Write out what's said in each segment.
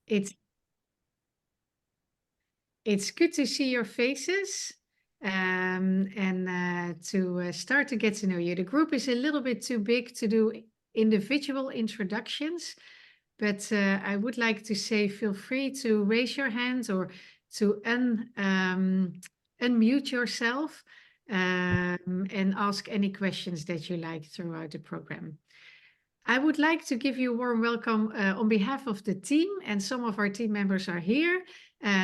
It's it's good to see your faces and to start to get to know you. The group is a little bit too big to do individual introductions, but I would like to say feel free to raise your hand or to unmute yourself and ask any questions that you like throughout the program. I would like to give you a warm welcome on behalf of the team, and some of our team members are here.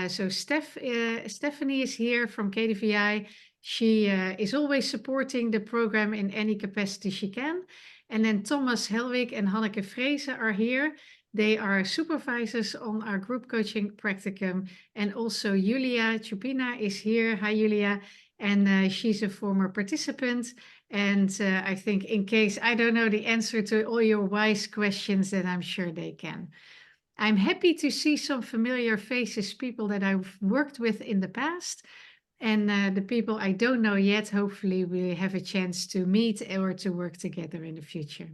So Stephanie is here from KDVI. She is always supporting the program in any capacity she can. And then Thomas Helwig and Hanneke Vreese are here. They are supervisors on our group coaching practicum. And also Julia Chupina is here. Hi, Julia. And she's a former participant. And I think in case I don't know the answer to all your wise questions, then I'm sure they can. I'm happy to see some familiar faces, people that I've worked with in the past. And the people I don't know yet, hopefully we have a chance to meet or to work together in the future.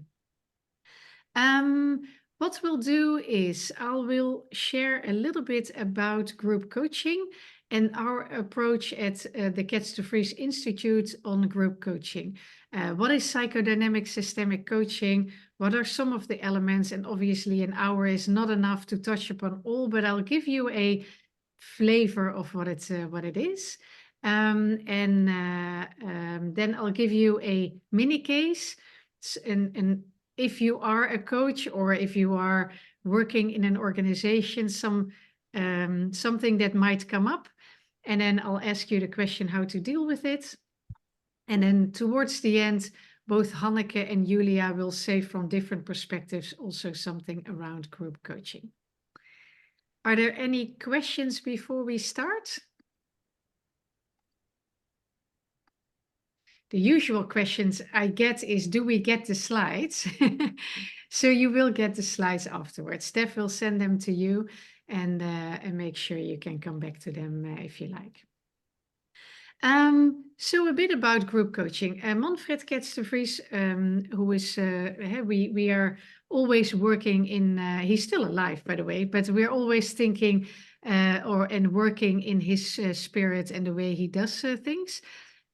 What we'll do is I will share a little bit about group coaching and our approach at the Cats to Freeze Institute on group coaching. What is psychodynamic systemic coaching? What are some of the elements? And obviously an hour is not enough to touch upon all, but I'll give you a flavor of what it is. Then I'll give you a mini case. And if you are a coach or if you are working in an organization, something that might come up. And then I'll ask you the question how to deal with it. And then towards the end, both Hanneke and Julia will say from different perspectives also something around group coaching. Are there any questions before we start? The usual questions I get is, do we get the slides? So you will get the slides afterwards. Steph will send them to you and make sure you can come back to them if you like. So a bit about group coaching. Manfred Cats de Vries, who is, we are always working in, he's still alive, by the way, but we're always thinking and working in his spirit and the way he does things.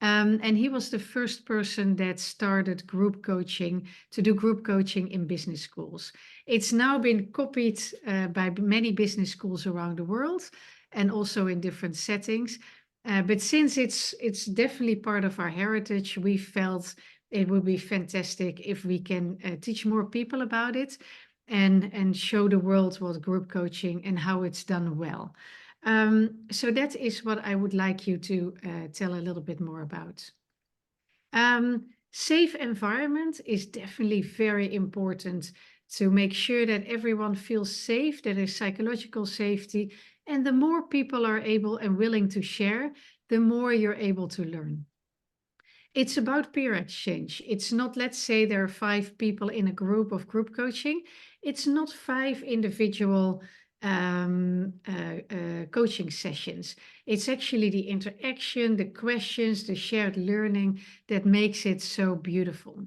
And he was the first person that started group coaching, to do group coaching in business schools. It's now been copied by many business schools around the world and also in different settings. But since it's definitely part of our heritage, we felt it would be fantastic if we can teach more people about it and show the world what group coaching and how it's done well. So that is what I would like you to tell a little bit more about. Safe environment is definitely very important to make sure that everyone feels safe, that there's psychological safety. And the more people are able and willing to share, the more you're able to learn. It's about peer exchange. It's not, let's say there are 5 people in a group of group coaching. It's not 5 individual coaching sessions. It's actually the interaction, the questions, the shared learning that makes it so beautiful.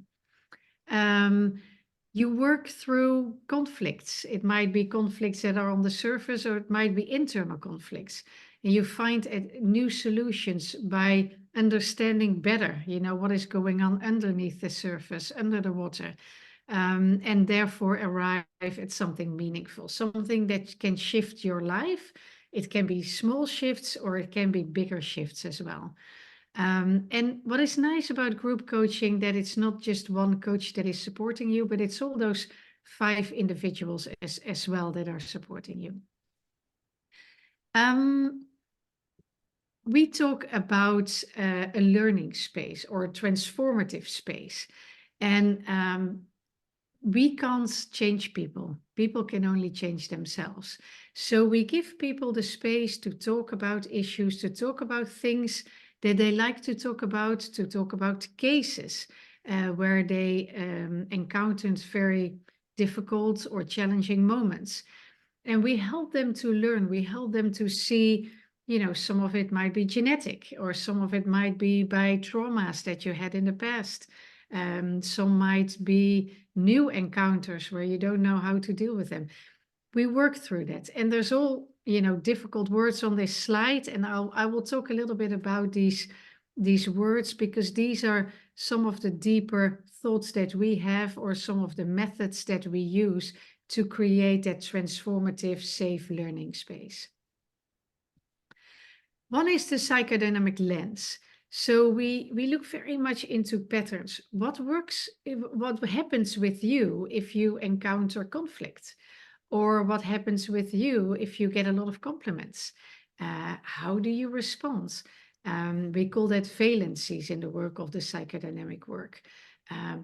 You work through conflicts. It might be conflicts that are on the surface, or it might be internal conflicts. And you find new solutions by understanding better, what is going on underneath the surface, under the water. And therefore arrive at something meaningful, something that can shift your life. It can be small shifts or it can be bigger shifts as well. And what is nice about group coaching, that it's not just one coach that is supporting you, but it's all those 5 individuals as well that are supporting you. We talk about a learning space or a transformative space. And we can't change people. People can only change themselves. So we give people the space to talk about issues, to talk about things that they like to talk about cases where they encountered very difficult or challenging moments. And we help them to learn. We help them to see, some of it might be genetic, or some of it might be by traumas that you had in the past. Some might be new encounters where you don't know how to deal with them. we work through that. And there's all, difficult words on this slide, and I will talk a little bit about these words, because these are some of the deeper thoughts that we have, or some of the methods that we use to create that transformative, safe learning space. One is the psychodynamic lens. So we look very much into patterns. What works, what happens with you if you encounter conflict? Or what happens with you if you get a lot of compliments? How do you respond? We call that valencies in the work of the psychodynamic work.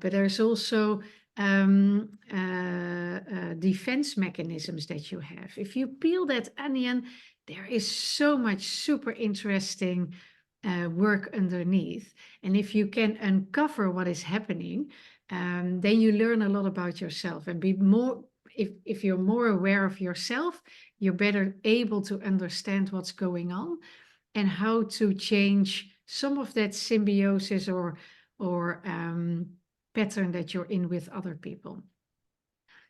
But there's also defense mechanisms that you have. If you peel that onion, there is so much super interesting work underneath. And if you can uncover what is happening, then you learn a lot about yourself, and be more, if you're more aware of yourself, you're better able to understand what's going on and how to change some of that symbiosis or pattern that you're in with other people.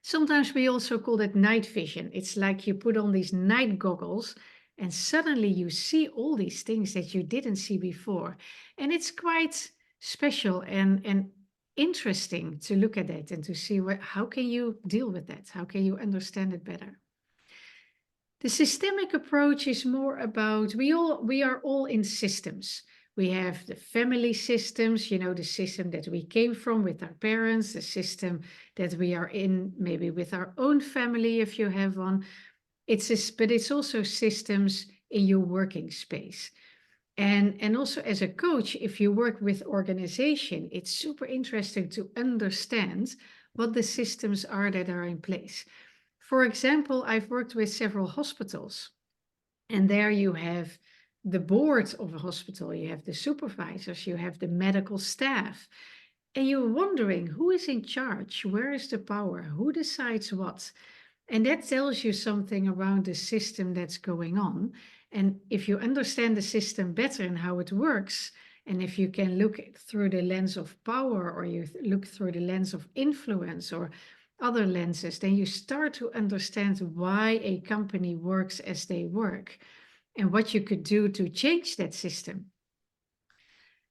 Sometimes we also call it night vision. It's like you put on these night goggles and suddenly you see all these things that you didn't see before. And it's quite special and interesting to look at it and to see how can you deal with that? How can you understand it better? The systemic approach is more about, we are all in systems. We have the family systems, the system that we came from with our parents, the system that we are in maybe with our own family, if you have one. But it's also systems in your working space. And also as a coach, if you work with organization, it's super interesting to understand what the systems are that are in place. For example, I've worked with several hospitals, and there you have the board of a hospital, you have the supervisors, you have the medical staff, and you're wondering who is in charge, where is the power, who decides what? And that tells you something around the system that's going on. And if you understand the system better and how it works, and if you can look through the lens of power, or you look through the lens of influence or other lenses, then you start to understand why a company works as they work and what you could do to change that system.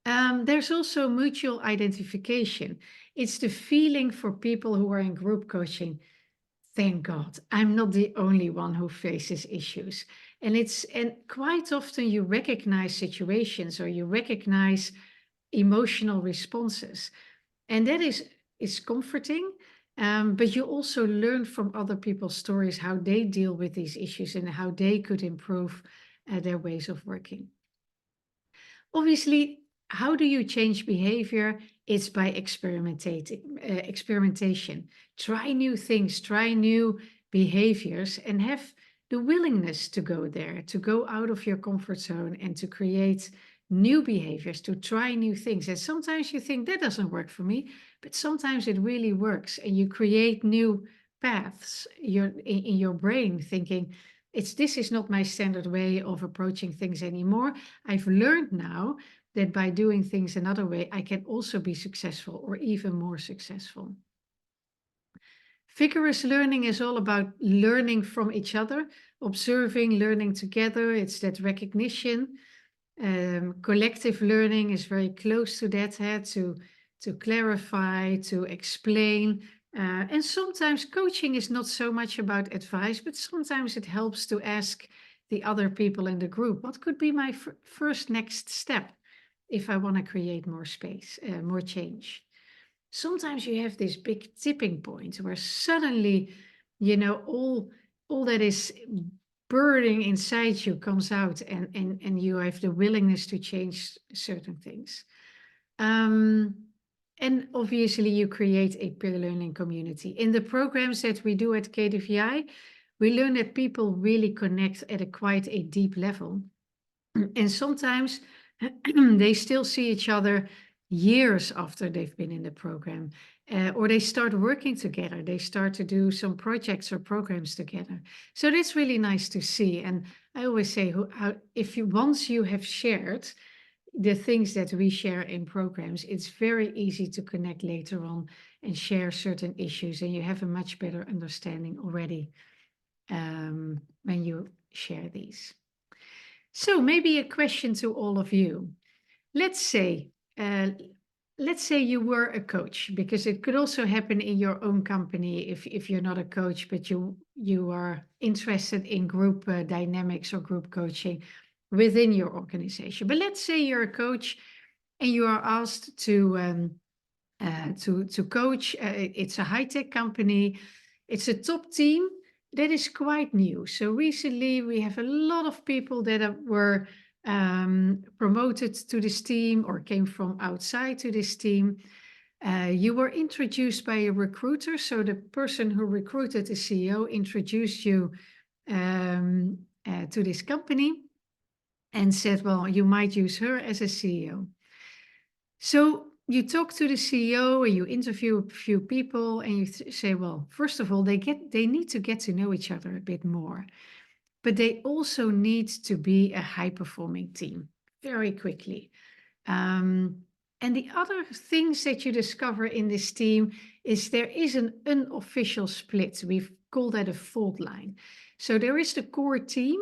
There's also mutual identification. It's the feeling for people who are in group coaching. Thank God, I'm not the only one who faces issues. And quite often you recognize situations, or you recognize emotional responses. And that is comforting. But you also learn from other people's stories how they deal with these issues and how they could improve their ways of working. Obviously, how do you change behavior? It's by experimentation. Try new things, try new behaviors, and have the willingness to go there, to go out of your comfort zone and to create new behaviors, to try new things. And sometimes you think that doesn't work for me, but sometimes it really works, and you create new paths in your brain, thinking, this is not my standard way of approaching things anymore. I've learned now that by doing things another way, I can also be successful, or even more successful. Vigorous learning is all about learning from each other, observing, learning together. It's that recognition. Collective learning is very close to that, to clarify, to explain. And sometimes coaching is not so much about advice, but sometimes it helps to ask the other people in the group, what could be my first next step if I want to create more space, more change? Sometimes you have this big tipping point where suddenly, all that is burning inside you comes out, and you have the willingness to change certain things. And obviously you create a peer learning community. In the programs that we do at KDVI, we learn that people really connect at quite a deep level. And sometimes they still see each other years after they've been in the program, or they start working together. They start to do some projects or programs together. So that's really nice to see. And I always say, once you have shared the things that we share in programs, it's very easy to connect later on and share certain issues, and you have a much better understanding already. when you share these. So maybe a question to all of you. Let's say, uh, let's say you were a coach, because it could also happen in your own company if you're not a coach, but you are interested in group dynamics or group coaching within your organization. But let's say you're a coach and you are asked to coach. It's a high-tech company. It's a top team that is quite new. So recently we have a lot of people that were promoted to this team or came from outside to this team. You were introduced by a recruiter. So the person who recruited the CEO introduced you to this company and said, well, you might use her as a CEO. So you talk to the CEO and you interview a few people and you say, well, first of all, they need to get to know each other a bit more, but they also need to be a high-performing team very quickly. And the other things that you discover in this team is there is an unofficial split. We've called that a fault line. So there is the core team.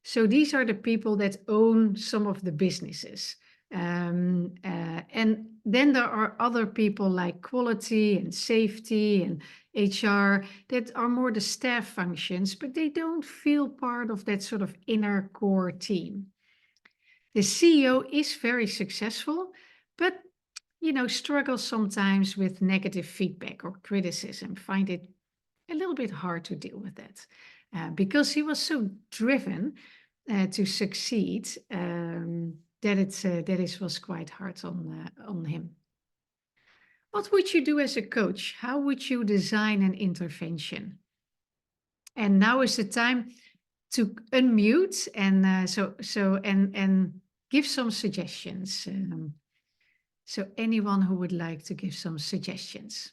So these are the people that own some of the businesses. And then there are other people like quality and safety and HR that are more the staff functions, but they don't feel part of that sort of inner core team. The CEO is very successful, but struggles sometimes with negative feedback or criticism, find it a little bit hard to deal with that because he was so driven to succeed that it was quite hard on him. What would you do as a coach? How would you design an intervention? And now is the time to unmute and and give some suggestions. So anyone who would like to give some suggestions.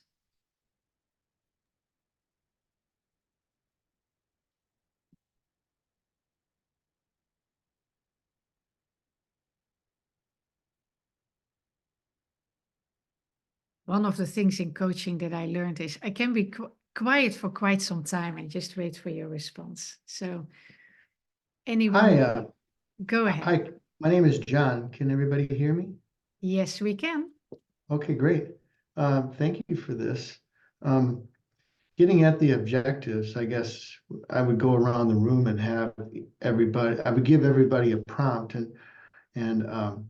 One of the things in coaching that I learned is I can be quiet for quite some time and just wait for your response. So anyone, Hi, go ahead. hi. My name is John. Can everybody hear me? Yes, we can. Okay, great. Thank you for this. Getting at the objectives, I guess I would go around the room and have everybody, I would give everybody a prompt and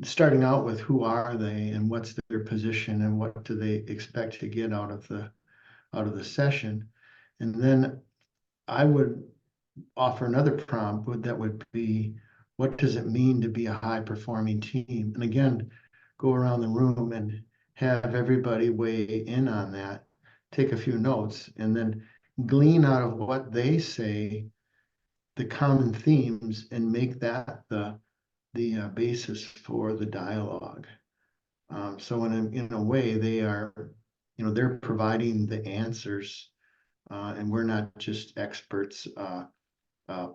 starting out with who are they and what's their position and what do they expect to get out of the session. And then I would offer another prompt that would be, what does it mean to be a high performing team? And again, go around the room and have everybody weigh in on that, take a few notes, and then glean out of what they say the common themes and make that the basis for the dialogue. So in a way, they are, they're providing the answers, and we're not just experts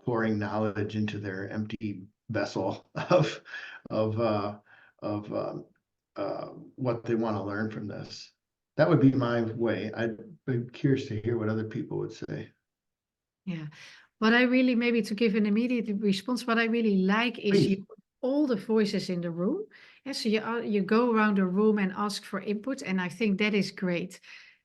pouring knowledge into their empty vessel of of uh, of what they want to learn from this. That would be my way. I'd be curious to hear what other people would say. Yeah. What I really, maybe to give an immediate response, what I really like is you Please. put all the voices in the room. And so you go around the room and ask for input. And I think that is great.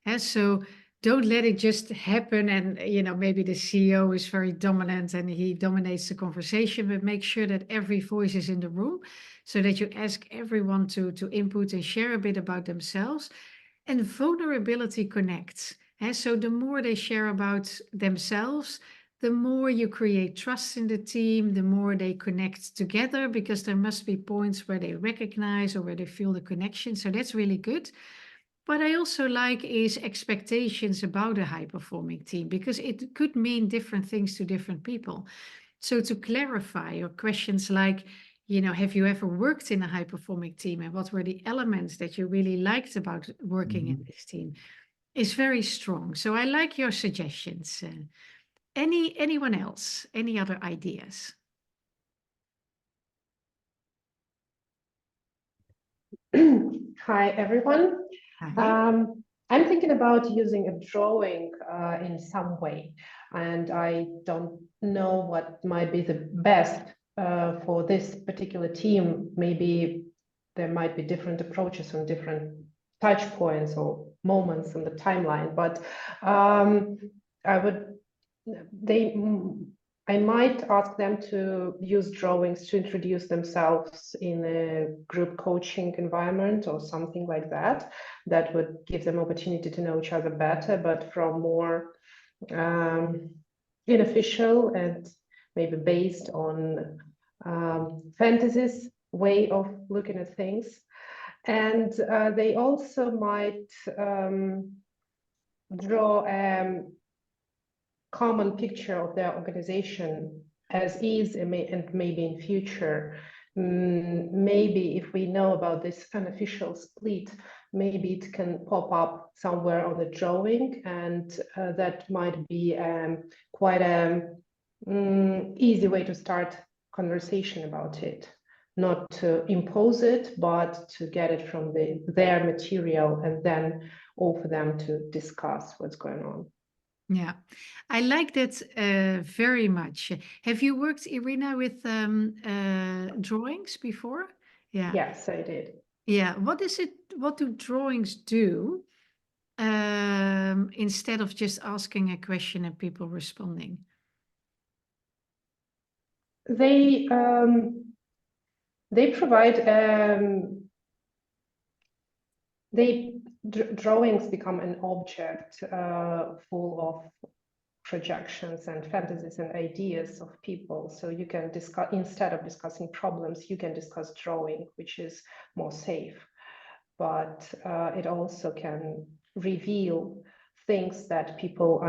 And so don't let it just happen. And, maybe the CEO is very dominant and he dominates the conversation, but make sure that every voice is in the room so that you ask everyone to input and share a bit about themselves. And vulnerability connects. So the more they share about themselves, the more you create trust in the team, the more they connect together, because there must be points where they recognize or where they feel the connection. So that's really good. What I also like is expectations about a high performing team, because it could mean different things to different people. So to clarify, or questions like, have you ever worked in a high performing team and what were the elements that you really liked about working in this team, is very strong. So I like your suggestions. Anyone else? Any other ideas? Hi, everyone. Hi. I'm thinking about using a drawing in some way, and I don't know what might be the best for this particular team. Maybe there might be different approaches on different touch points or moments in the timeline, but I would, I might ask them to use drawings to introduce themselves in a group coaching environment or something like that. That would give them opportunity to know each other better, but from more unofficial and maybe based on fantasies way of looking at things. And they also might draw a common picture of their organization as is and maybe in future. Maybe if we know about this unofficial split, maybe it can pop up somewhere on the drawing, and that might be quite a easy way to start conversation about it. Not to impose it, but to get it from their material and then offer them to discuss what's going on. Yeah, I like that very much. Have you worked, Irina, with drawings before? Yeah. Yes, I did. Yeah. What is it? What do drawings do instead of just asking a question and people responding? They provide drawings become an object full of projections and fantasies and ideas of people. So you can discuss, instead of discussing problems, you can discuss drawing, which is more safe. But it also can reveal things that people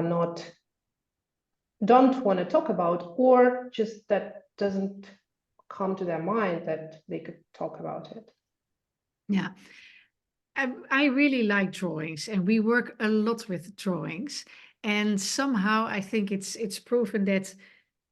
don't want to talk about, or just that doesn't come to their mind that they could talk about it. Yeah. I really like drawings, and we work a lot with drawings. And somehow I think it's proven that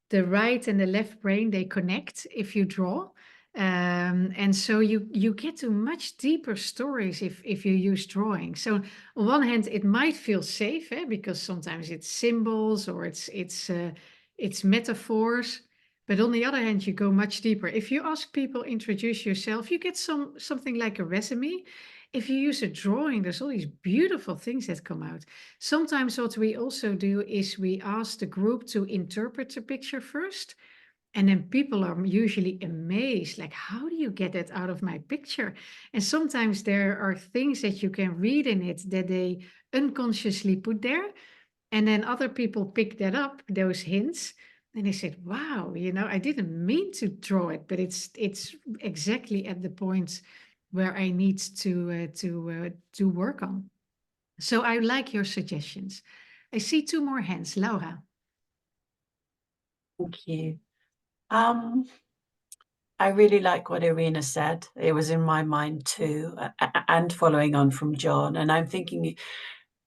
the right and the left brain, they connect if you draw. And so you get to much deeper stories if you use drawing. So on one hand, it might feel safe, because sometimes it's symbols or it's metaphors. But on the other hand, you go much deeper. If you ask people, introduce yourself, you get something like a resume. If you use a drawing, there's all these beautiful things that come out. Sometimes what we also do is we ask the group to interpret the picture first. And then people are usually amazed, like, how do you get that out of my picture? And sometimes there are things that you can read in it that they unconsciously put there. And then other people pick that up, those hints. And they said, wow, I didn't mean to draw it, but it's exactly at the point where I need to work on. So I like your suggestions. I see two more hands. Laura. Thank you. I really like what Irina said. It was in my mind too, and following on from John. And I'm thinking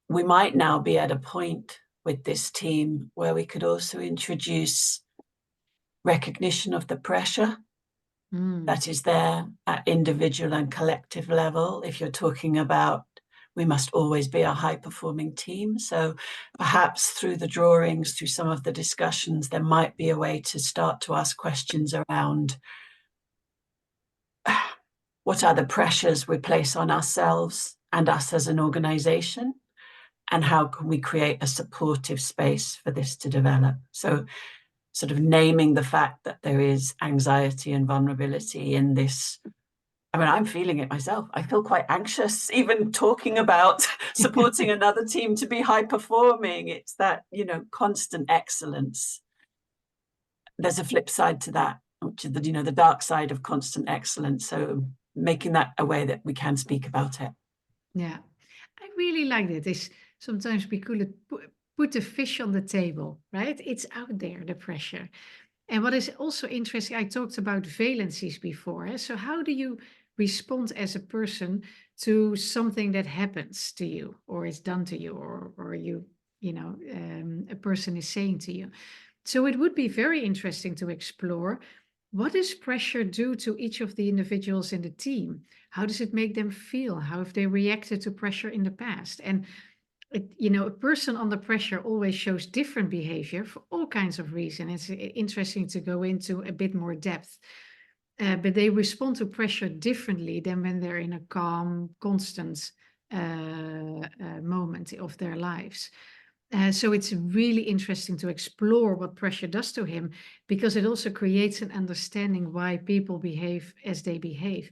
we might now be at a point with this team where we could also introduce recognition of the pressure that is there at individual and collective level. If you're talking about, we must always be a high-performing team. So perhaps through the drawings, through some of the discussions, there might be a way to start to ask questions around what are the pressures we place on ourselves and us as an organization, and how can we create a supportive space for this to develop? So sort of naming the fact that there is anxiety and vulnerability in this. I mean, I'm feeling it myself. I feel quite anxious even talking about supporting another team to be high performing. It's that, constant excellence. There's a flip side to that, which is the dark side of constant excellence. So making that a way that we can speak about it. Yeah, I really like that. It's sometimes we could put the fish on the table, right? It's out there, the pressure. And what is also interesting, I talked about valencies before. So how do you respond as a person to something that happens to you or is done to you or a person is saying to you? So it would be very interesting to explore what does pressure do to each of the individuals in the team? How does it make them feel? How have they reacted to pressure in the past? And a person under pressure always shows different behavior for all kinds of reasons. It's interesting to go into a bit more depth. But they respond to pressure differently than when they're in a calm, constant moment of their lives. So it's really interesting to explore what pressure does to him, because it also creates an understanding why people behave as they behave.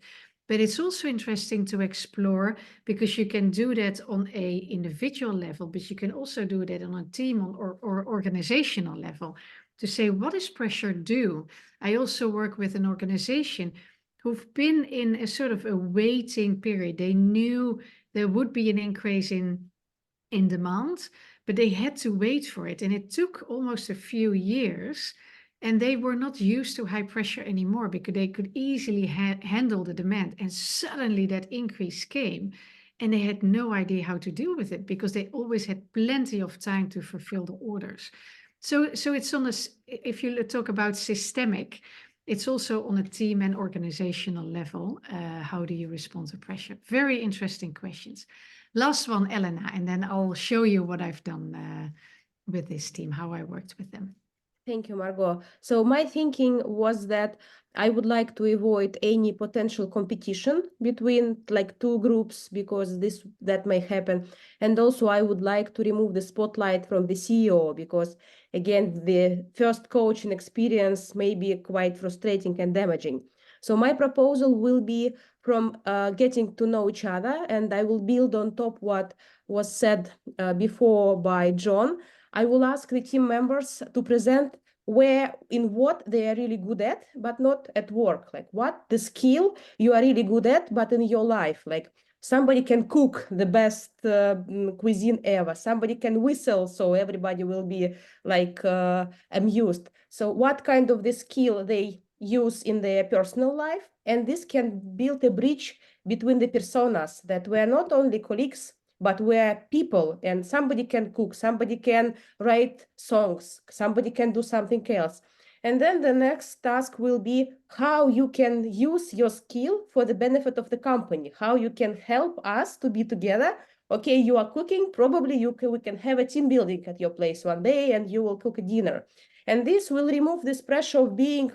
But it's also interesting to explore, because you can do that on a individual level, but you can also do that on a team or organizational level, to say, what does pressure do? I also work with an organization who've been in a sort of a waiting period. They knew there would be an increase in demand, but they had to wait for it. And it took almost a few years, and they were not used to high pressure anymore, because they could easily handle the demand. And suddenly that increase came, and they had no idea how to deal with it, because they always had plenty of time to fulfill the orders. So it's on if you talk about systemic, it's also on a team and organizational level. How do you respond to pressure? Very interesting questions. Last one, Elena, and then I'll show you what I've done with this team, how I worked with them. Thank you, Margot. So my thinking was that I would like to avoid any potential competition between like two groups, because that may happen. And also I would like to remove the spotlight from the CEO, because again, the first coaching experience may be quite frustrating and damaging. So my proposal will be from getting to know each other, and I will build on top what was said before by John. I will ask the team members to present in what they are really good at, but not at work. Like what the skill you are really good at, but in your life. Like somebody can cook the best cuisine ever. Somebody can whistle, so everybody will be like amused. So what kind of the skill they use in their personal life? And this can build a bridge between the personas, that we're not only colleagues, but we're people, and somebody can cook, somebody can write songs, somebody can do something else. And then the next task will be how you can use your skill for the benefit of the company, how you can help us to be together. Okay, you are cooking, probably we can have a team building at your place one day, and you will cook a dinner. And this will remove this pressure of being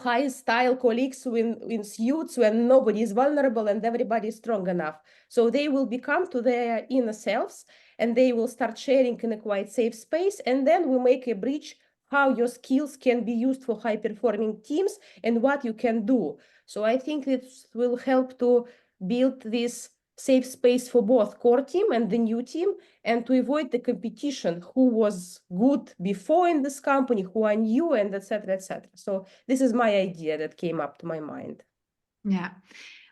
high style colleagues in suits, when nobody is vulnerable and everybody is strong enough. So they will become to their inner selves, and they will start sharing in a quite safe space. And then we make a bridge how your skills can be used for high performing teams and what you can do. So I think this will help to build this safe space for both core team and the new team, and to avoid the competition, who was good before in this company, who are new, and etc. etc. So this is my idea that came up to my mind. Yeah.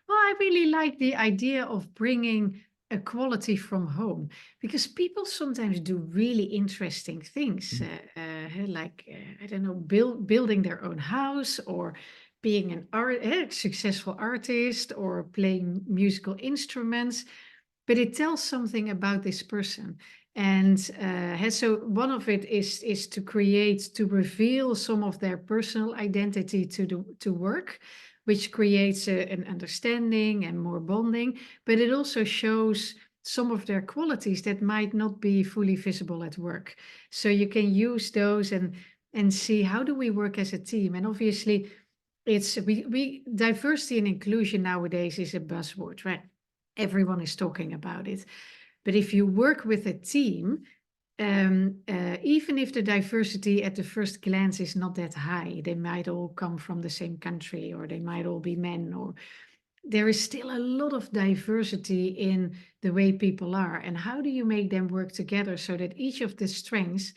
Well, I really like the idea of bringing equality from home, because people sometimes do really interesting things, like, I don't know, building their own house, or being a successful artist, or playing musical instruments, but it tells something about this person. And so one of it is to reveal some of their personal identity to work, which creates an understanding and more bonding, but it also shows some of their qualities that might not be fully visible at work. So you can use those and see, how do we work as a team? And obviously, we diversity and inclusion nowadays is a buzzword, right? Everyone is talking about it. But if you work with a team, even if the diversity at the first glance is not that high, they might all come from the same country, or they might all be men, or there is still a lot of diversity in the way people are. And how do you make them work together so that each of the strengths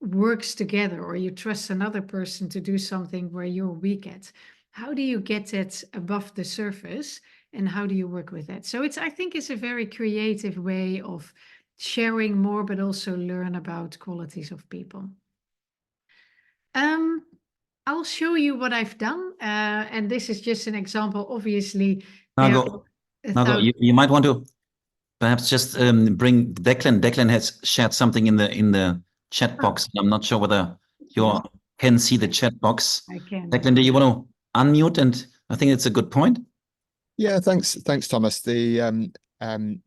works together, or you trust another person to do something where you're weak at? How do you get that above the surface, and how do you work with that? So I think it's a very creative way of sharing more, but also learn about qualities of people. I'll show you what I've done, and this is just an example. Obviously, Margot, you might want to perhaps just bring Declan. Declan has shared something in the chat box. I'm not sure whether you're can see the chat box. I can. Declan, do you want to unmute? And I think it's a good point. Yeah, thanks, Thomas. The an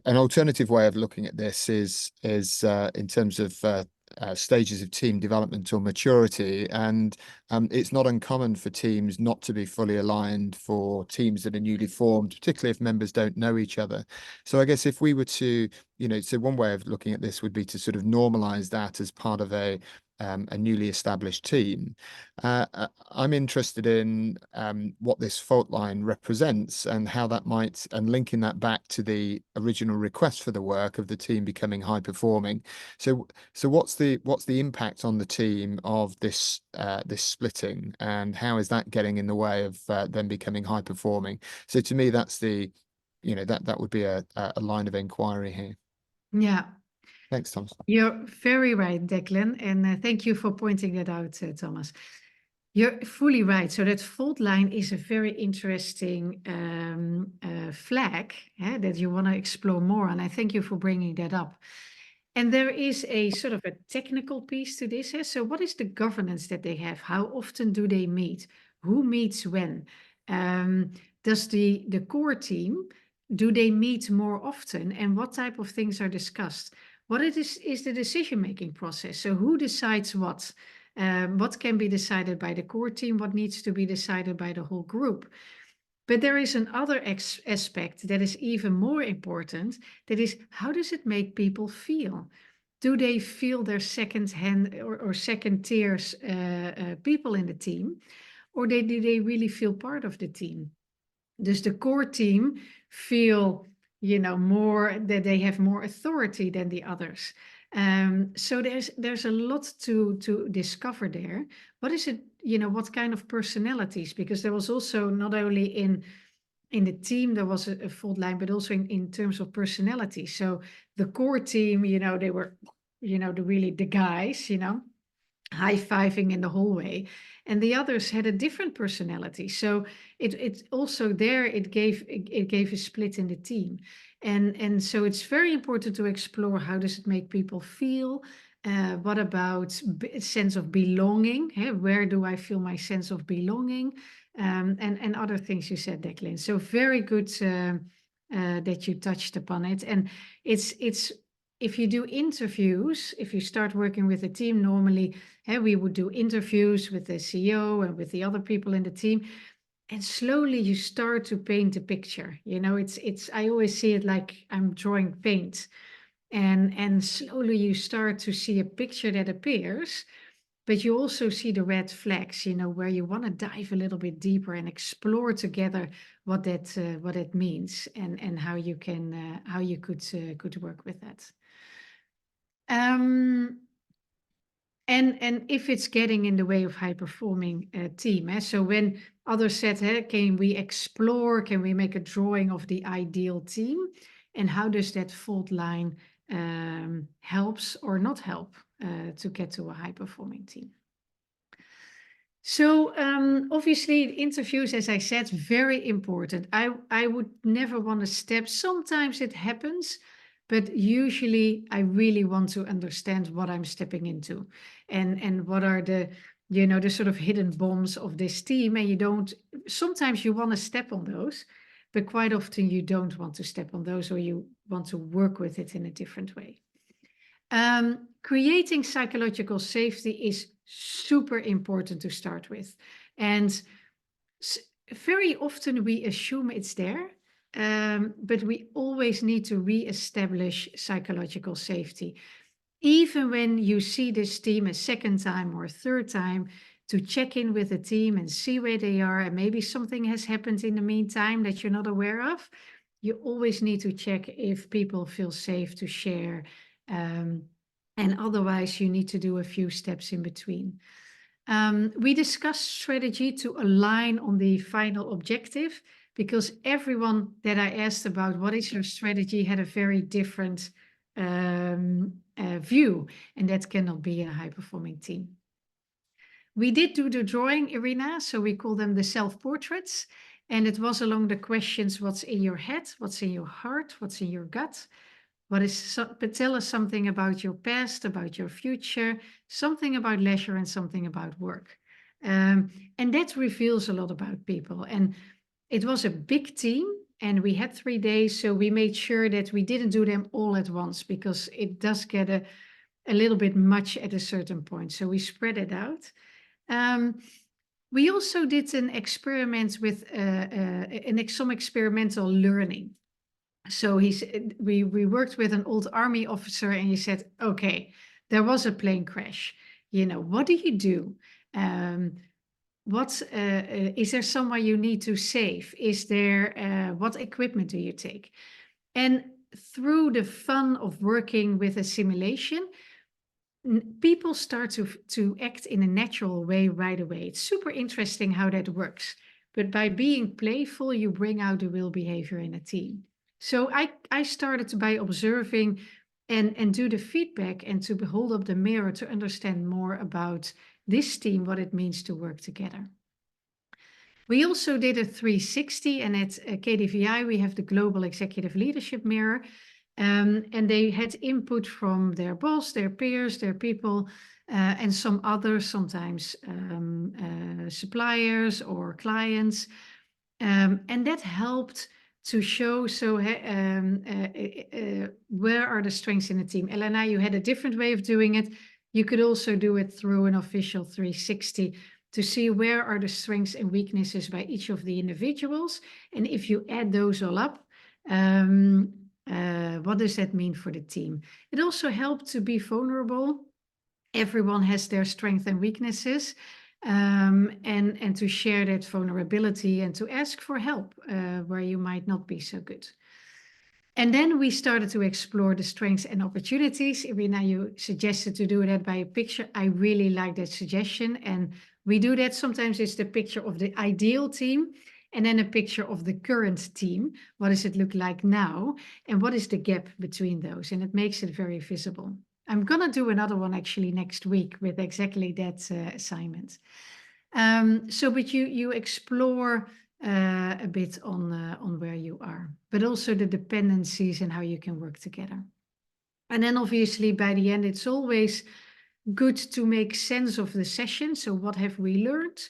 alternative way of looking at this is in terms of stages of team development or maturity, and it's not uncommon for teams not to be fully aligned for teams that are newly formed, particularly if members don't know each other. So I guess if we were to, so one way of looking at this would be to sort of normalize that as part of a newly established team. I'm interested in what this fault line represents and how that might, and linking that back to the original request for the work of the team becoming high performing. So what's the impact on the team of this this splitting, and how is that getting in the way of them becoming high performing? So to me, that's the, that would be a line of inquiry here. Yeah. Thanks, Thomas. You're very right, Declan, and thank you for pointing that out, Thomas. You're fully right. So that fault line is a very interesting flag that you want to explore more, and I thank you for bringing that up. And there is a sort of a technical piece to this. So what is the governance that they have? How often do they meet? Who meets when? Does the core team, do they meet more often? And what type of things are discussed? What is the decision-making process? So who decides what? What can be decided by the core team? What needs to be decided by the whole group? But there is another aspect that is even more important. That is, how does it make people feel? Do they feel they're second-hand or second-tier people in the team? Or do they really feel part of the team? Does the core team feel more that they have more authority than the others? So there's a lot to discover there. What is it, what kind of personalities? Because there was also not only in the team there was a fault line, but also in terms of personality. So the core team, they were, the guys, high-fiving in the hallway, and the others had a different personality. So it also there it gave a split in the team, and so it's very important to explore how does it make people feel. What about sense of belonging? Where do I feel my sense of belonging? And other things you said, Declan. So very good that you touched upon it, and it's. If you do interviews, if you start working with a team, normally we would do interviews with the CEO and with the other people in the team, and slowly you start to paint a picture. It's I always see it like I'm drawing paint, and slowly you start to see a picture that appears, but you also see the red flags, where you want to dive a little bit deeper and explore together what that means, and how you can how you could work with that. And if it's getting in the way of high-performing team, so when others said, can we explore, can we make a drawing of the ideal team, and how does that fault line helps or not help to get to a high-performing team? So obviously interviews, as I said, very important. I would never want to step. Sometimes it happens, but usually I really want to understand what I'm stepping into, and what are the the sort of hidden bombs of this team. And sometimes you want to step on those, but quite often you don't want to step on those, or you want to work with it in a different way. Creating psychological safety is super important to start with. And very often we assume it's there, but we always need to re-establish psychological safety. Even when you see this team a second time or a third time, to check in with the team and see where they are, and maybe something has happened in the meantime that you're not aware of, you always need to check if people feel safe to share. And otherwise, you need to do a few steps in between. We discussed strategy to align on the final objective, because everyone that I asked about what is your strategy had a very different view, and that cannot be in a high-performing team. We did do the drawing, Irina, so we call them the self-portraits, and it was along the questions: what's in your head, what's in your heart, what's in your gut, But tell us something about your past, about your future, something about leisure and something about work. And that reveals a lot about people. And it was a big team and we had 3 days. So we made sure that we didn't do them all at once because it does get a little bit much at a certain point. So we spread it out. We also did an experiment with some experimental learning. So we worked with an old army officer and he said, okay, there was a plane crash. What do you do? Is there somewhere you need to save? Is there, what equipment do you take? And through the fun of working with a simulation, people start to act in a natural way right away. It's super interesting how that works. But by being playful, you bring out the real behavior in a team. So I started by observing and do the feedback and to hold up the mirror to understand more about this team, what it means to work together. We also did a 360, and at KDVI, we have the Global Executive Leadership Mirror. And they had input from their boss, their peers, their people, and some others, sometimes suppliers or clients. And that helped to show, where are the strengths in the team? Elena, you had a different way of doing it. You could also do it through an official 360 to see where are the strengths and weaknesses by each of the individuals. And if you add those all up, what does that mean for the team? It also helped to be vulnerable. Everyone has their strengths and weaknesses, and to share that vulnerability and to ask for help where you might not be so good. And then we started to explore the strengths and opportunities. Irina, you suggested to do that by a picture. I really like that suggestion. And we do that. Sometimes it's the picture of the ideal team and then a picture of the current team. What does it look like now? And what is the gap between those? And it makes it very visible. I'm going to do another one actually next week with exactly that assignment. But you explore a bit on where you are, but also the dependencies and how you can work together. And then obviously by the end, it's always good to make sense of the session. So what have we learned?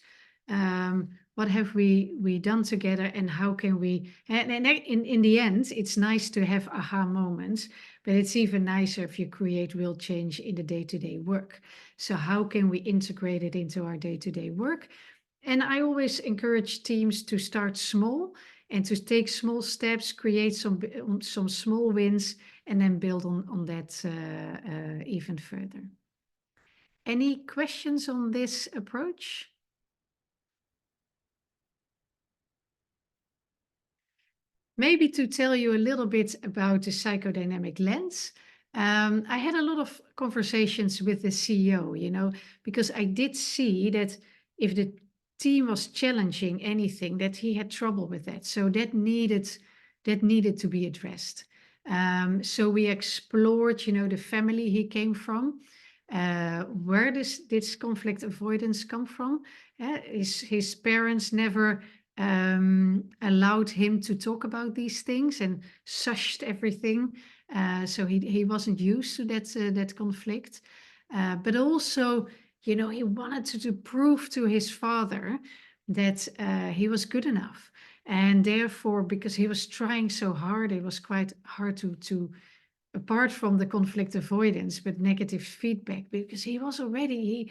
What have we done together, and how can we, and in the end, it's nice to have aha moments, but it's even nicer if you create real change in the day-to-day work. So how can we integrate it into our day-to-day work? And I always encourage teams to start small and to take small steps, create some small wins, and then build on that even further. Any questions on this approach? Maybe to tell you a little bit about the psychodynamic lens. I had a lot of conversations with the CEO, because I did see that if the team was challenging anything, that he had trouble with that. So that needed to be addressed. So we explored, the family he came from. Where does this conflict avoidance come from? His parents never allowed him to talk about these things and shushed everything. So he wasn't used to that conflict. But also, he wanted to prove to his father that he was good enough. And therefore, because he was trying so hard, it was quite hard to apart from the conflict avoidance, but negative feedback, because he was already,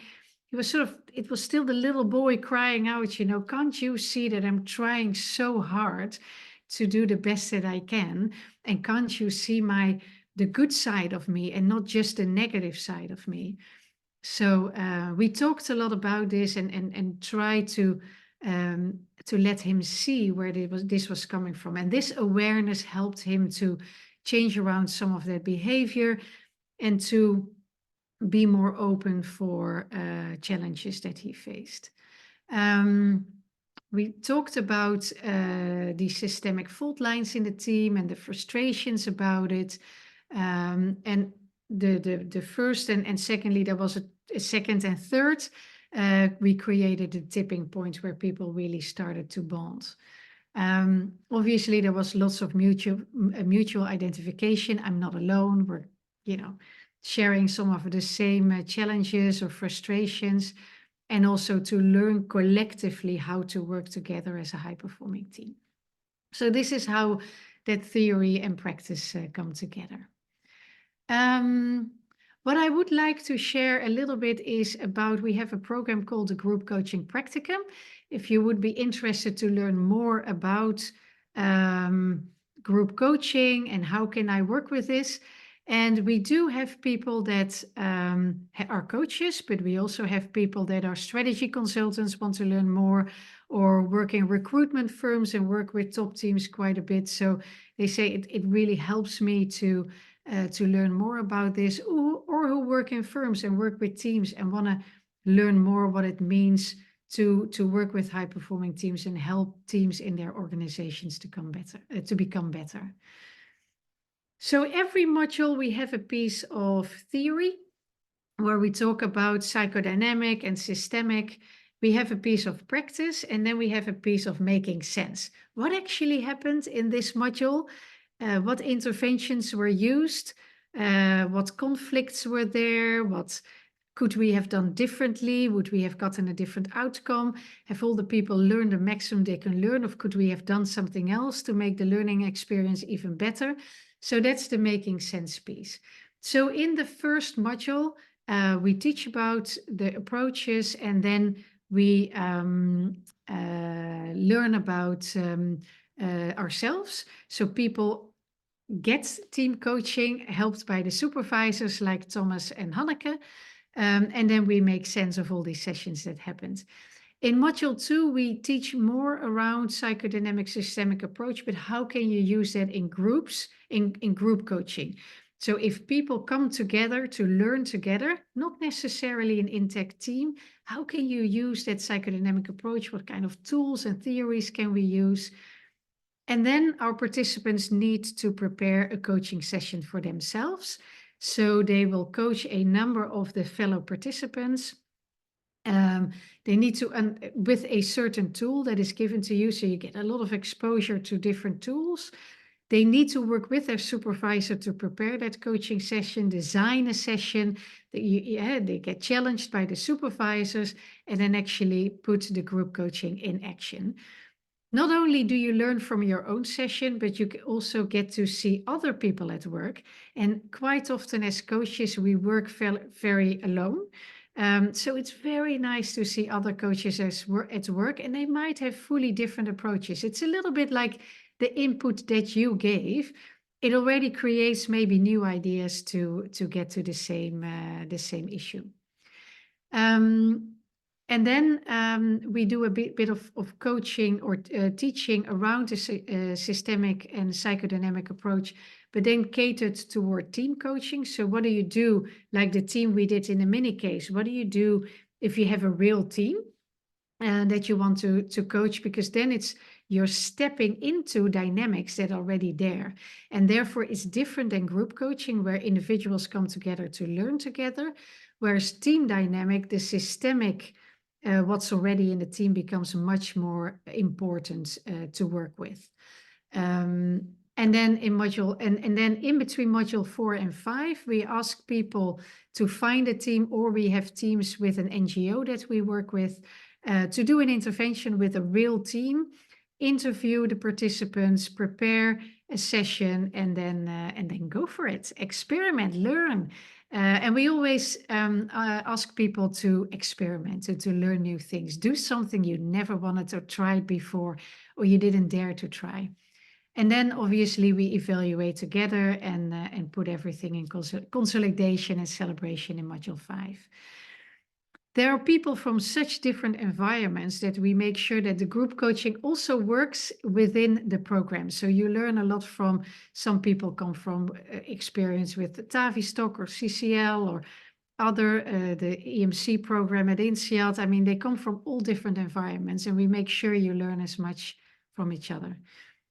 he was it was still the little boy crying out, can't you see that I'm trying so hard to do the best that I can? And can't you see the good side of me and not just the negative side of me? So we talked a lot about this and tried to let him see where this was coming from. And this awareness helped him to change around some of that behavior and to be more open for challenges that he faced. We talked about the systemic fault lines in the team and the frustrations about it. And the first and secondly, there was a second and third. We created a tipping point where people really started to bond. Obviously, there was lots of mutual identification. I'm not alone. We're, sharing some of the same challenges or frustrations, and also to learn collectively how to work together as a high-performing team. So this is how that theory and practice come together. What I would like to share a little bit is about, we have a program called the Group Coaching Practicum. If you would be interested to learn more about group coaching and how can I work with this. And we do have people that are coaches, but we also have people that are strategy consultants, want to learn more, or work in recruitment firms and work with top teams quite a bit. So they say it really helps me to learn more about this, or who work in firms and work with teams and want to learn more what it means to work with high-performing teams and help teams in their organizations to become better. So every module we have a piece of theory where we talk about psychodynamic and systemic. We have a piece of practice, and then we have a piece of making sense. What actually happened in this module? What interventions were used? What conflicts were there? What could we have done differently? Would we have gotten a different outcome? Have all the people learned the maximum they can learn, or could we have done something else to make the learning experience even better? So that's the making sense piece. So in the first module, we teach about the approaches, and then we learn about ourselves. So people get team coaching helped by the supervisors like Thomas and Hanneke. And then we make sense of all these sessions that happened. In module 2, we teach more around psychodynamic systemic approach, but how can you use that in groups, in group coaching? So if people come together to learn together, not necessarily an intact team, how can you use that psychodynamic approach? What kind of tools and theories can we use? And then our participants need to prepare a coaching session for themselves. So they will coach a number of the fellow participants. They need to, with a certain tool that is given to you, so you get a lot of exposure to different tools. They need to work with their supervisor to prepare that coaching session, design a session. They get challenged by the supervisors, and then actually put the group coaching in action. Not only do you learn from your own session, but you also get to see other people at work. And quite often as coaches, we work very alone. So it's very nice to see other coaches at work, and they might have fully different approaches. It's a little bit like the input that you gave. It already creates maybe new ideas to get to the same issue. And then we do a bit of coaching or teaching around the systemic and psychodynamic approach, but then catered toward team coaching. So what do you do, like the team we did in the mini case? What do you do if you have a real team that you want to coach? Because then you're stepping into dynamics that are already there. And therefore it's different than group coaching, where individuals come together to learn together, whereas team dynamic, the systemic, what's already in the team becomes much more important to work with. And then in between module 4 and 5, we ask people to find a team, or we have teams with an NGO that we work with, to do an intervention with a real team, interview the participants, prepare a session, and then go for it. Experiment, learn. And we always ask people to experiment, to learn new things. Do something you never wanted to try before, or you didn't dare to try. And then obviously we evaluate together and put everything in consolidation and celebration in module 5. There are people from such different environments that we make sure that the group coaching also works within the program. So you learn a lot from, some people come from experience with the Tavistock or CCL or other, the EMC program at INSEAD. I mean, they come from all different environments, and we make sure you learn as much from each other.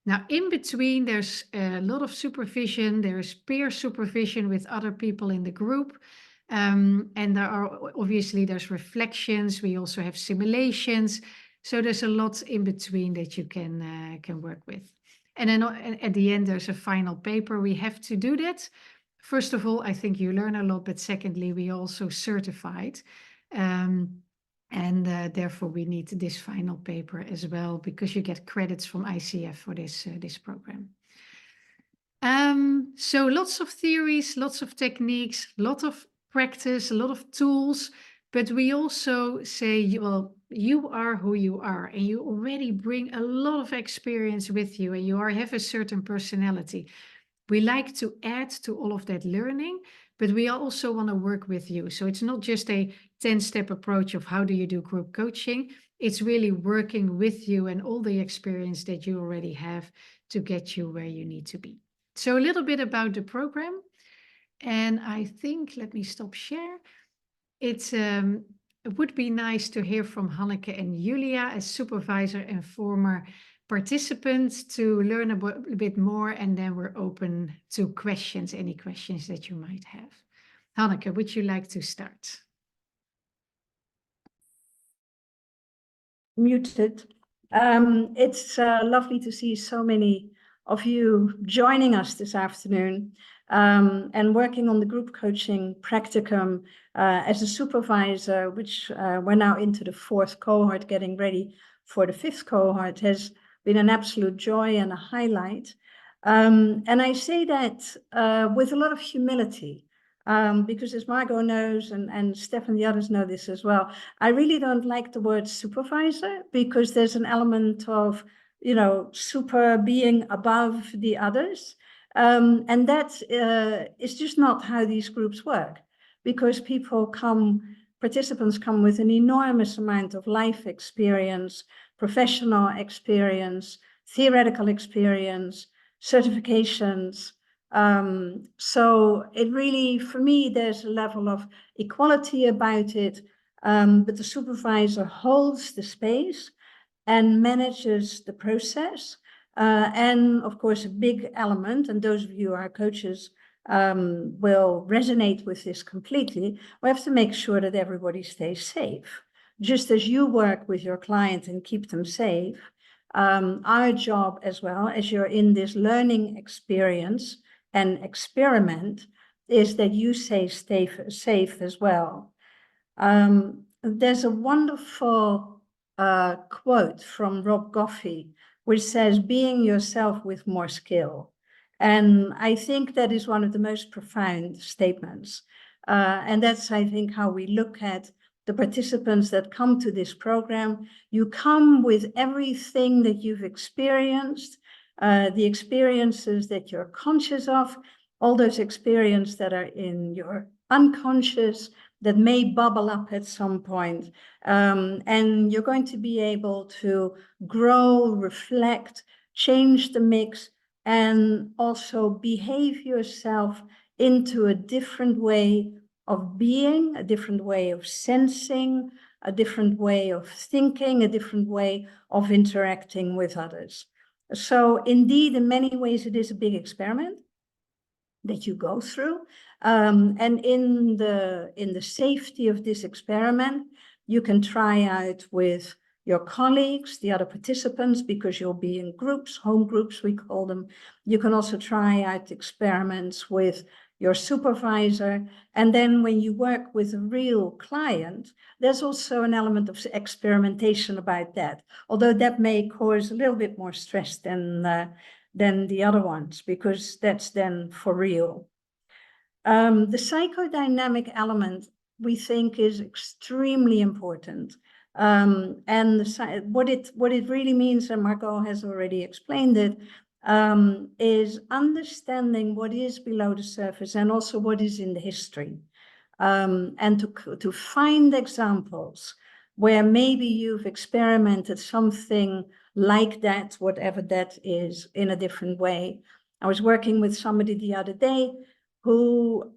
Now, in between, there's a lot of supervision. There's peer supervision with other people in the group. And there's reflections. We also have simulations. So there's a lot in between that you can work with. And then at the end, there's a final paper. We have to do that. First of all, I think you learn a lot, but secondly, we also certified. And therefore, we need this final paper as well, because you get credits from ICF for this program. So lots of theories, lots of techniques, lot of practice, a lot of tools, but we also say, well, you are who you are, and you already bring a lot of experience with you, and you have a certain personality. We like to add to all of that learning, but we also want to work with you. So it's not just a 10-step approach of how do you do group coaching. It's really working with you and all the experience that you already have to get you where you need to be. So a little bit about the program. And I think, let me stop share. It would be nice to hear from Hanneke and Julia as supervisor and former participants to learn a bit more, and then we're open to questions, any questions that you might have. Hanneke, would you like to start? Muted. It's lovely to see so many of you joining us this afternoon and working on the group coaching practicum as a supervisor, which we're now into the 4th cohort, getting ready for the 5th cohort, has been an absolute joy and a highlight. And I say that with a lot of humility, because as Margot knows, and Steph and the others know this as well, I really don't like the word supervisor, because there's an element of, super being above the others. And that is just not how these groups work, because participants come with an enormous amount of life experience, professional experience, theoretical experience, certifications. So it really, for me, there's a level of equality about it, but the supervisor holds the space and manages the process. And of course, a big element, and those of you who are coaches will resonate with this completely, we have to make sure that everybody stays safe. Just as you work with your client and keep them safe, our job as well, as you're in this learning experience and experiment, is that you stay safe as well. There's a wonderful quote from Rob Goffey, which says, being yourself with more skill. And I think that is one of the most profound statements. And that's, I think, how we look at the participants that come to this program. You come with everything that you've experienced, the experiences that you're conscious of, all those experiences that are in your unconscious, that may bubble up at some point. And you're going to be able to grow, reflect, change the mix, and also behave yourself into a different way of being, a different way of sensing, a different way of thinking, a different way of interacting with others. So indeed, in many ways, it is a big experiment that you go through. And in the safety of this experiment, you can try out with your colleagues, the other participants, because you'll be in groups, home groups, we call them. You can also try out experiments with your supervisor. And then when you work with a real client, there's also an element of experimentation about that, although that may cause a little bit more stress than the other ones, because that's then for real. The psychodynamic element, we think, is extremely important. And what it really means, and Margot has already explained it, is understanding what is below the surface and also what is in the history. And to find examples where maybe you've experimented something like that, whatever that is, in a different way. I was working with somebody the other day who,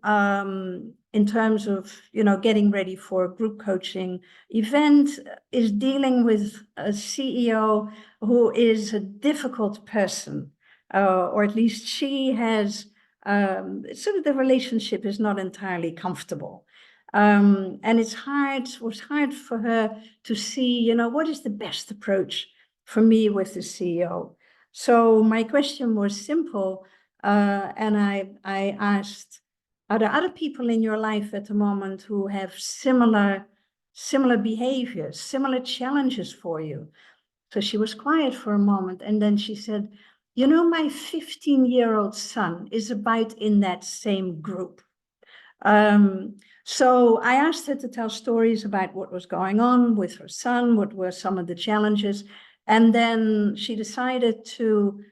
in terms of, getting ready for a group coaching event, is dealing with a CEO who is a difficult person, or at least she has, sort of the relationship is not entirely comfortable. And it was hard for her to see, you know, what is the best approach for me with the CEO. So my question was simple, and I asked, are there other people in your life at the moment who have similar behaviors, similar challenges for you? So she was quiet for a moment, and then she said, you know, my 15-year-old son is about in that same group. So I asked her to tell stories about what was going on with her son, what were some of the challenges, and then she decided to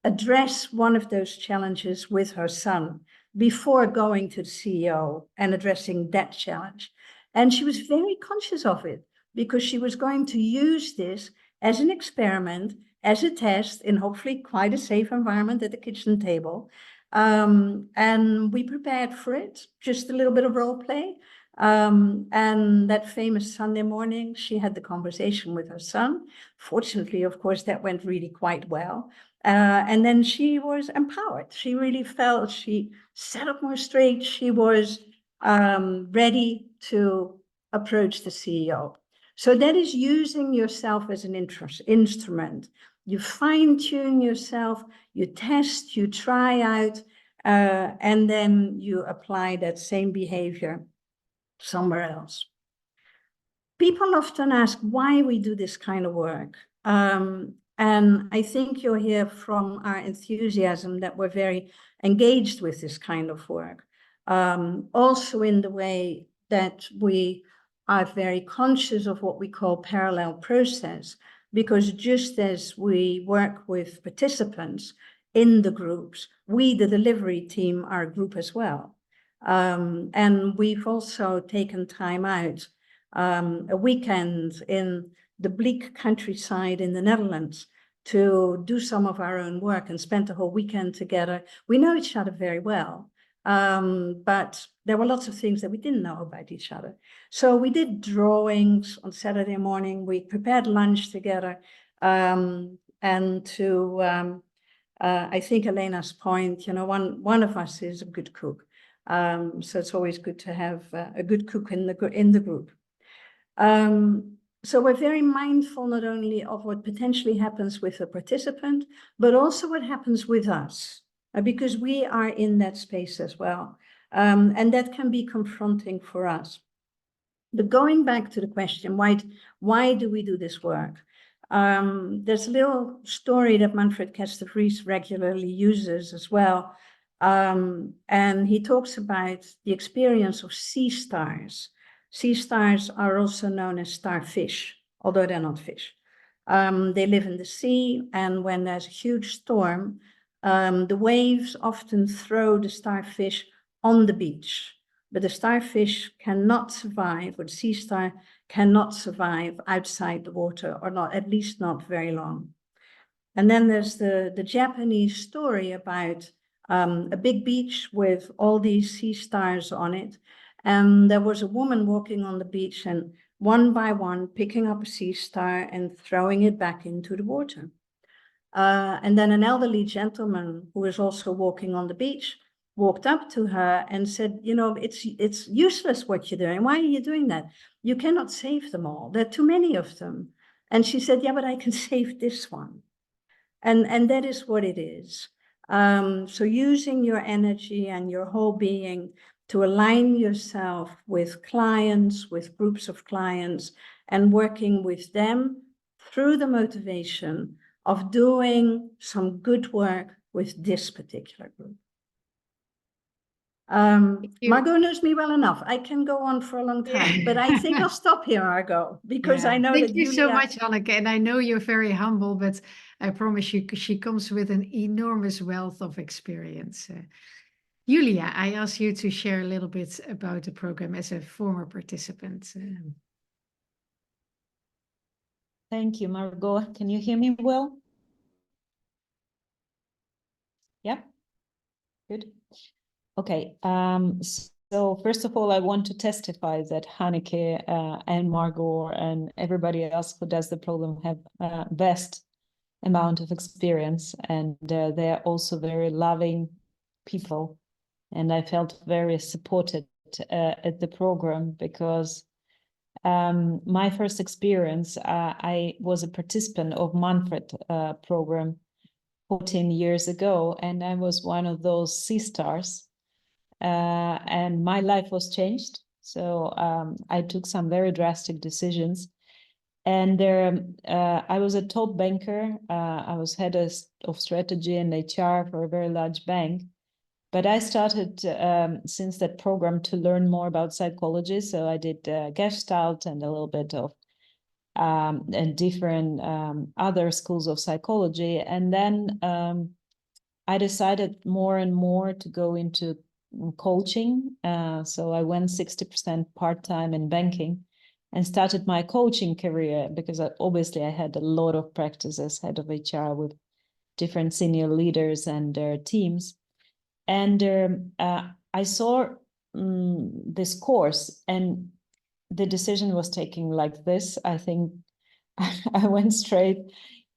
address one of those challenges with her son before going to the CEO and addressing that challenge. And she was very conscious of it, because she was going to use this as an experiment, as a test, in hopefully quite a safe environment at the kitchen table. And we prepared for it, just a little bit of role play. And that famous Sunday morning, she had the conversation with her son. Fortunately, of course, that went really quite well. And then she was empowered. She really felt, she sat up more straight. She was ready to approach the CEO. So that is using yourself as an instrument. You fine-tune yourself, you test, you try out, and then you apply that same behavior somewhere else. People often ask why we do this kind of work. And I think you'll hear from our enthusiasm that we're very engaged with this kind of work. Also in the way that we are very conscious of what we call parallel process, because just as we work with participants in the groups, we, the delivery team, are a group as well. And we've also taken time out, a weekend in the bleak countryside in the Netherlands to do some of our own work and spent the whole weekend together. We know each other very well, but there were lots of things that we didn't know about each other. So we did drawings on Saturday morning. We prepared lunch together, and to I think Elena's point, you know, one of us is a good cook. So it's always good to have a good cook in the group. So we're very mindful not only of what potentially happens with a participant, but also what happens with us, because we are in that space as well. And that can be confronting for us. But going back to the question, why do we do this work? There's a little story that Manfred Kester-Vries regularly uses as well. And he talks about the experience of sea stars. Sea stars are also known as starfish, although they're not fish. They live in the sea, and when there's a huge storm, the waves often throw the starfish on the beach. But the starfish cannot survive, or the sea star cannot survive outside the water, or not, at least not very long. And then there's the Japanese story about a big beach with all these sea stars on it. And there was a woman walking on the beach, and one by one picking up a sea star and throwing it back into the water. And then an elderly gentleman who was also walking on the beach walked up to her and said, you know, it's useless what you're doing. Why are you doing that? You cannot save them all. There are too many of them. And she said, yeah, but I can save this one. And that is what it is. So using your energy and your whole being to align yourself with clients, with groups of clients, and working with them through the motivation of doing some good work with this particular group. Margot knows me well enough. I can go on for a long time, but I think I'll stop here, Margot, because I know that Thank you so much, Anneke. And I know you're very humble, but I promise you, she comes with an enormous wealth of experience. Julia, I ask you to share a little bit about the program as a former participant. Thank you, Margot. Can you hear me well? Yeah, good. Okay, so first of all, I want to testify that Hanneke and Margot and everybody else who does the program have vast amount of experience, and they're also very loving people, and I felt very supported at the program because my first experience, I was a participant of Manfred program 14 years ago, and I was one of those C-stars, and my life was changed. So I took some very drastic decisions, and I was a top banker. I was head of strategy and HR for a very large bank. But I started since that program to learn more about psychology. So I did Gestalt and a little bit of and different other schools of psychology. And then I decided more and more to go into coaching. So I went 60% part-time in banking and started my coaching career because obviously I had a lot of practice as head of HR with different senior leaders and their teams. And I saw this course, and the decision was taken like this. I think I went straight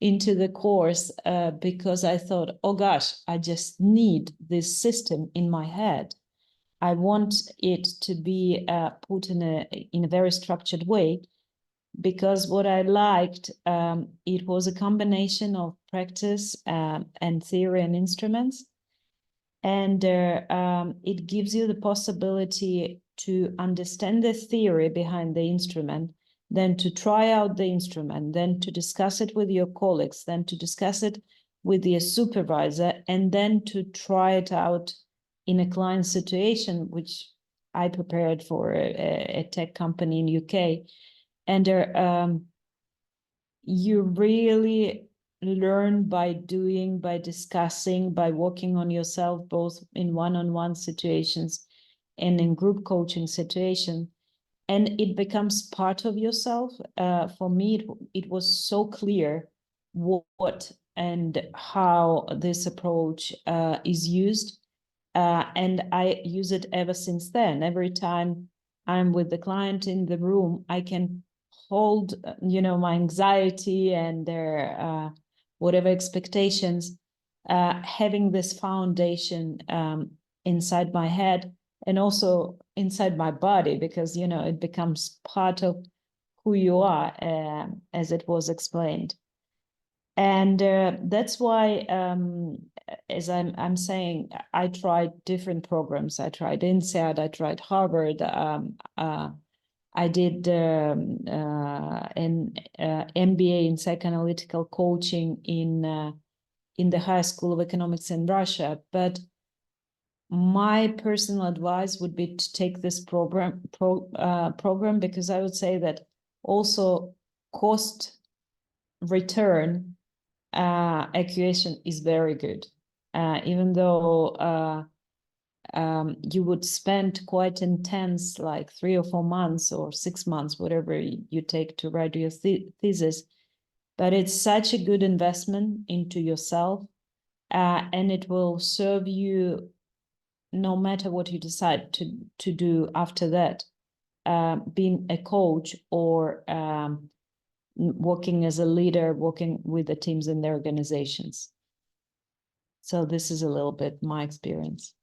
into the course because I thought, oh gosh, I just need this system in my head. I want it to be put in a very structured way, because what I liked, it was a combination of practice and theory and instruments. And it gives you the possibility to understand the theory behind the instrument, then to try out the instrument, then to discuss it with your colleagues, then to discuss it with your supervisor, and then to try it out in a client situation, which I prepared for a tech company in UK. And you really learn by doing, by discussing, by working on yourself, both in one-on-one situations and in group coaching situation. And it becomes part of yourself. For me, it was so clear what and how this approach is used. And I use it ever since then. Every time I'm with the client in the room, I can hold, my anxiety and their whatever expectations, having this foundation inside my head and also inside my body, because, it becomes part of who you are, as it was explained. And that's why, as I'm saying, I tried different programs. I tried INSEAD, I tried Harvard, I did an MBA in psychoanalytical coaching in the High School of Economics in Russia. But my personal advice would be to take this program because I would say that also cost return equation is very good, even though you would spend quite intense, like 3 or 4 months or 6 months, whatever you take to write your thesis. But it's such a good investment into yourself, and it will serve you no matter what you decide to do after that, being a coach or working as a leader, working with the teams in their organizations. So this is a little bit my experience.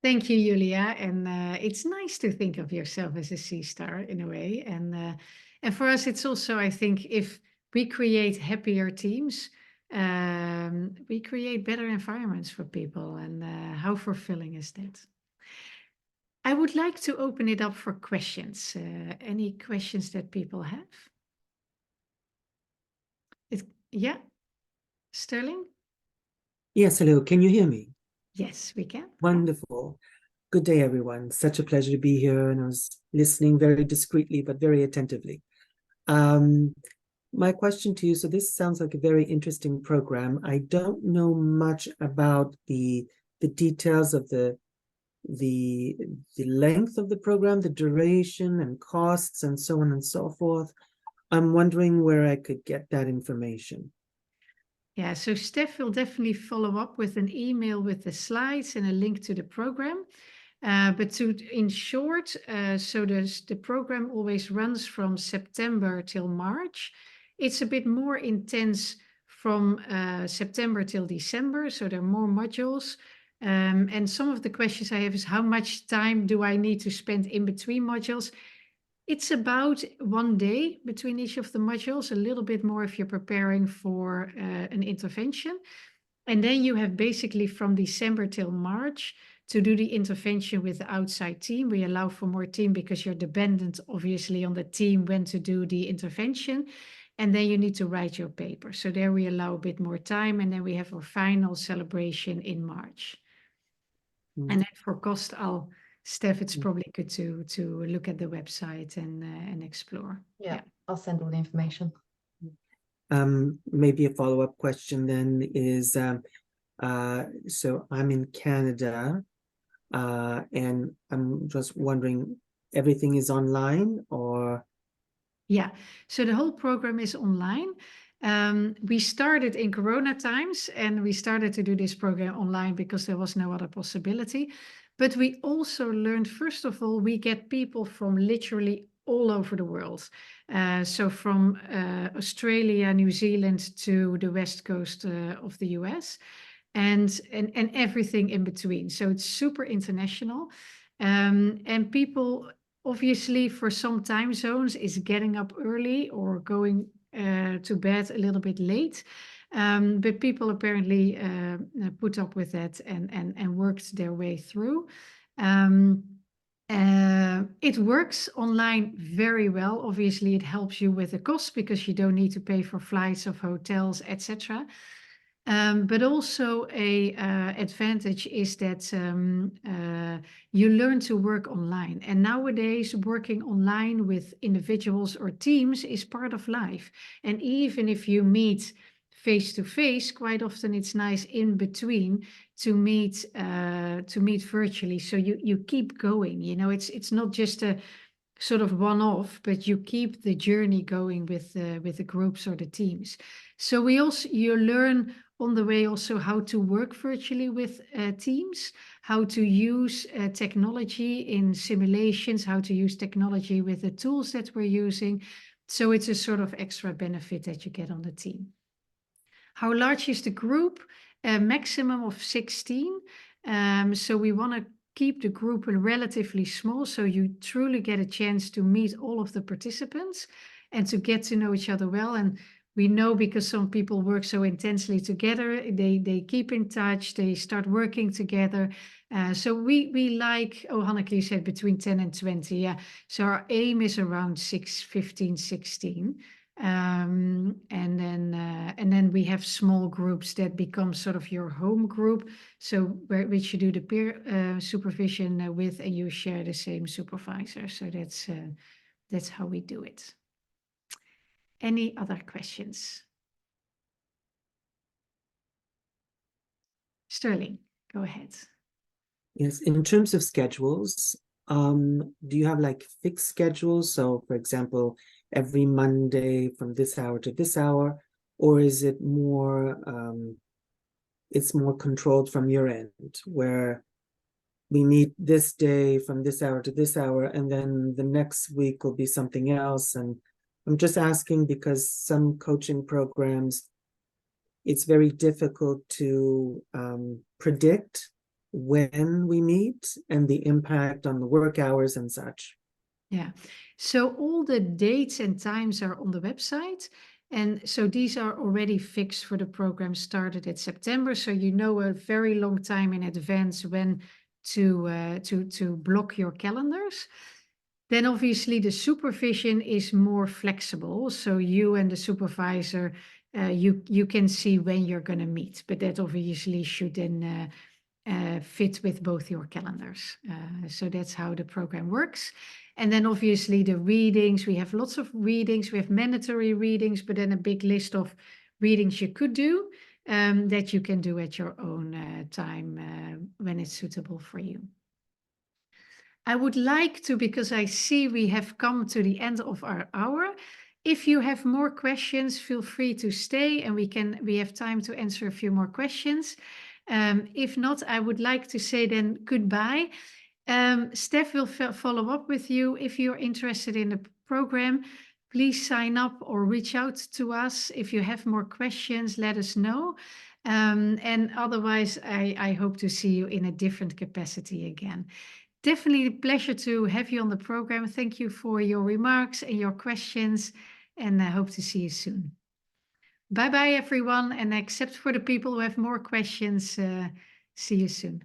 Thank you, Julia. And it's nice to think of yourself as a C-star in a way. And for us, it's also, I think, if we create happier teams, we create better environments for people. And how fulfilling is that? I would like to open it up for questions. Any questions that people have? Yeah, Sterling? Yes, hello. Can you hear me? Yes, we can. Wonderful. Good day, everyone. Such a pleasure to be here. And I was listening very discreetly, but very attentively. My question to you, so this sounds like a very interesting program. I don't know much about the details of the length of the program, the duration and costs and so on and so forth. I'm wondering where I could get that information. Yeah, so Steph will definitely follow up with an email with the slides and a link to the program. But in short, so the program always runs from September till March. It's a bit more intense from September till December, so there are more modules. And some of the questions I have is, how much time do I need to spend in between modules? It's about 1 day between each of the modules, a little bit more if you're preparing for an intervention. And then you have basically from December till March to do the intervention with the outside team. We allow for more team because you're dependent, obviously, on the team when to do the intervention. And then you need to write your paper. So there we allow a bit more time. And then we have our final celebration in March. And then for cost, Steph, it's probably good to look at the website and explore. Yeah, I'll send all the information. Maybe a follow-up question then is, so I'm in Canada, and I'm just wondering, everything is online or? Yeah, so the whole program is online. We started in Corona times and we started to do this program online because there was no other possibility. But we also learned, first of all, we get people from literally all over the world. So from Australia, New Zealand to the West Coast of the US and everything in between. So it's super international. And people, obviously, for some time zones is getting up early or going to bed a little bit late. But people apparently put up with that and worked their way through. It works online very well. Obviously, it helps you with the cost because you don't need to pay for flights of hotels, etc. But also a advantage is that you learn to work online. And nowadays, working online with individuals or teams is part of life. And even if you meet face to face, quite often it's nice in between to meet virtually. So you keep going. You know, it's not just a sort of one-off, but you keep the journey going with the groups or the teams. So you learn on the way also how to work virtually with teams, how to use technology in simulations, how to use technology with the tools that we're using. So it's a sort of extra benefit that you get on the team. How large is the group? A maximum of 16. So we want to keep the group relatively small so you truly get a chance to meet all of the participants and to get to know each other well. And we know because some people work so intensely together, they keep in touch, they start working together. So we like, Hanneke, you said between 10 and 20. Yeah. So our aim is around 15, 16. And then we have small groups that become sort of your home group. So which you do the peer supervision with, and you share the same supervisor. So that's how we do it. Any other questions? Sterling, go ahead. Yes, in terms of schedules, do you have like fixed schedules? So for example, every Monday from this hour to this hour, or is it more, it's more controlled from your end where we meet this day from this hour to this hour, and then the next week will be something else? And I'm just asking because some coaching programs, it's very difficult to predict when we meet and the impact on the work hours and such. Yeah, so all the dates and times are on the website. And so these are already fixed for the program started in September. So you know a very long time in advance when to block your calendars. Then obviously the supervision is more flexible. So you and the supervisor, you can see when you're going to meet, but that obviously should then fit with both your calendars. So that's how the program works. And then obviously the readings, we have lots of readings, we have mandatory readings, but then a big list of readings you could do that you can do at your own time when it's suitable for you. I would like to, because I see we have come to the end of our hour. If you have more questions, feel free to stay and we have time to answer a few more questions. If not, I would like to say then goodbye. Steph will follow up with you. If you're interested in the program, please sign up or reach out to us. If you have more questions, let us know. And otherwise, I hope to see you in a different capacity again. Definitely a pleasure to have you on the program. Thank you for your remarks and your questions, and I hope to see you soon. Bye-bye, everyone, and except for the people who have more questions, see you soon.